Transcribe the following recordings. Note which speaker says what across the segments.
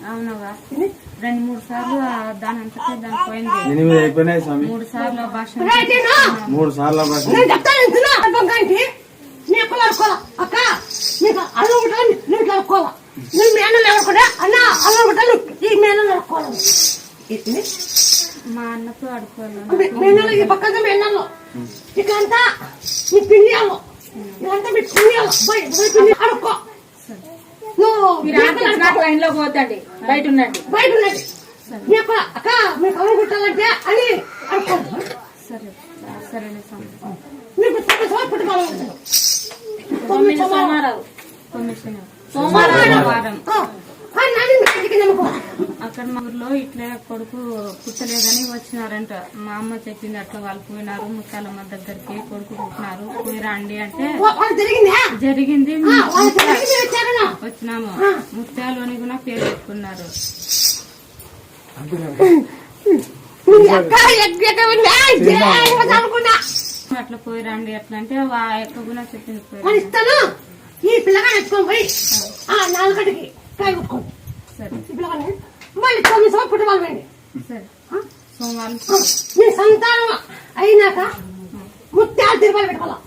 Speaker 1: అవునవా 2-3 సార్లు దాని అంతటే దాని పోయింది.
Speaker 2: 8 అయిపోయినాయి స్వామి.
Speaker 1: 3 సార్లు భాష
Speaker 2: 3 సార్లు భాష
Speaker 3: అక్క నీకు అల్లు ఉంటాను నువ్వు కలుపుకోవాలా నువ్వు మేనలు ఎవరుకోడా అన్న అల్లు ఉంటాను ఈ మేనలు అడుక్కోవాలి
Speaker 1: మా అన్నతో ఆడుకోవాలి.
Speaker 3: మేనలు ఈ పక్కన మేనలు ఇక్కడంతా నీ పిండియాలు ఇదంతా మీ పిండియాలు పిండి అడుక్కో. నువ్వు
Speaker 4: లైన్ లో పోతండి బయట ఉండండి
Speaker 3: మీకు అక్క మీకు అల్లు కుట్టాలంటే అని అడుక్కోండి.
Speaker 1: సరే సరే
Speaker 3: మీకు పుట్టుకోవాలి
Speaker 1: అక్కడ మా ఊర్లో ఇట్లా కొడుకు పుట్టలేదని వచ్చినారంట. మా అమ్మ చెప్పింది అట్లా వాళ్ళు పోయినారు ముత్యాలమ్మ దగ్గరికి కొడుకు పుట్టినారు పోయి రండి అంటే జరిగింది. వచ్చినాము ముత్యాలు అని కూడా పేరు పెట్టుకున్నారు. అట్లా పోయి రండి అట్లా అంటే ఎక్కువ కూడా చెప్పింది పోయి
Speaker 3: ఈ పిల్లగా ఎత్తుకొని పోయి 4 గంటకి కాయ కొట్టుకోండి.
Speaker 1: సరే
Speaker 3: మళ్ళీ 9 సార్లు పుట్టవాళ్ళు పోయింది.
Speaker 1: సరే సోమవారం
Speaker 3: మీ సంతానం అయినాక ముత్యాలు తిరుపాలు పెట్టుకోవాలా.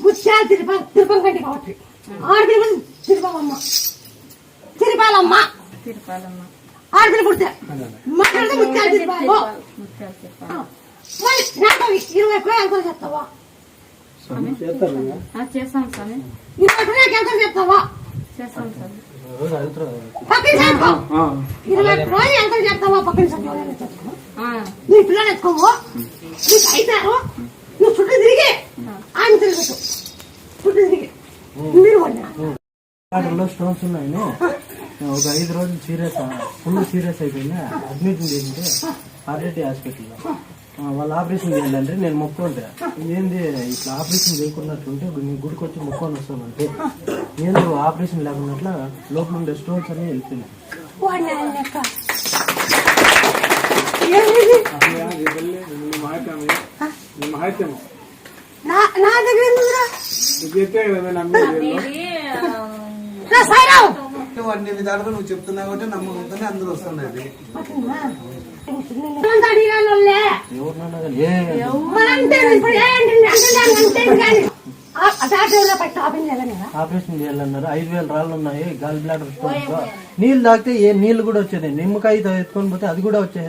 Speaker 3: ముత్యాలు తిరుపం కంటే కాబట్టి 6 తిరుపాలమ్మ తిరుపాలమ్మ 6 పుడితే మాట్లాడితే ముత్యాలు తిరుపాలు మళ్ళీ నాకు 20 ఎంత చెప్తావా?
Speaker 1: చేస్తాం స్వామి
Speaker 3: 20 ఎంత చెప్తావా?
Speaker 1: చేస్తాం స్వామి
Speaker 3: పక్కన 20 ఎంత చెప్తావా? పక్కన నీ పిల్లలు ఎత్తుకోవు నీకు అయితారు నువ్వు చుట్టూ తిరిగి ఆయన తిరగచ్చు చుట్టూ తిరిగి మీరు
Speaker 2: స్టోన్స్ ఉన్నాయని ఒక 5 రోజులు ఫుల్ సీరియస్ అయిపోయింది. అడ్మిట్ చేసింటే ఆర్డిటీ హాస్పిటల్లో వాళ్ళు ఆపరేషన్ చేయాలంటే నేను మొక్కుంటే ఏంది ఇట్లా ఆపరేషన్ చేయకున్నట్టుంటే గుడికి వచ్చి మొక్కొని వస్తామంటే నేను ఆపరేషన్ లేకున్నట్ల లోపల ఉండే స్టోన్స్ అని వెళ్ళిపోయినాయి.
Speaker 5: అన్ని విధాలుగా నువ్వు చెప్తున్నావు కాబట్టి నమ్మకంతోనే అందరూ వస్తున్నది.
Speaker 2: ఆపరేషన్ చేయాలన్నారు. 5,000 రాళ్ళు ఉన్నాయి. గాల్ బ్లాడర్ స్టోన్స్ నీళ్ళు తాగితే నీళ్లు కూడా వచ్చేది. నిమ్మకాయ ఎత్తుకొని పోతే అది కూడా వచ్చేది.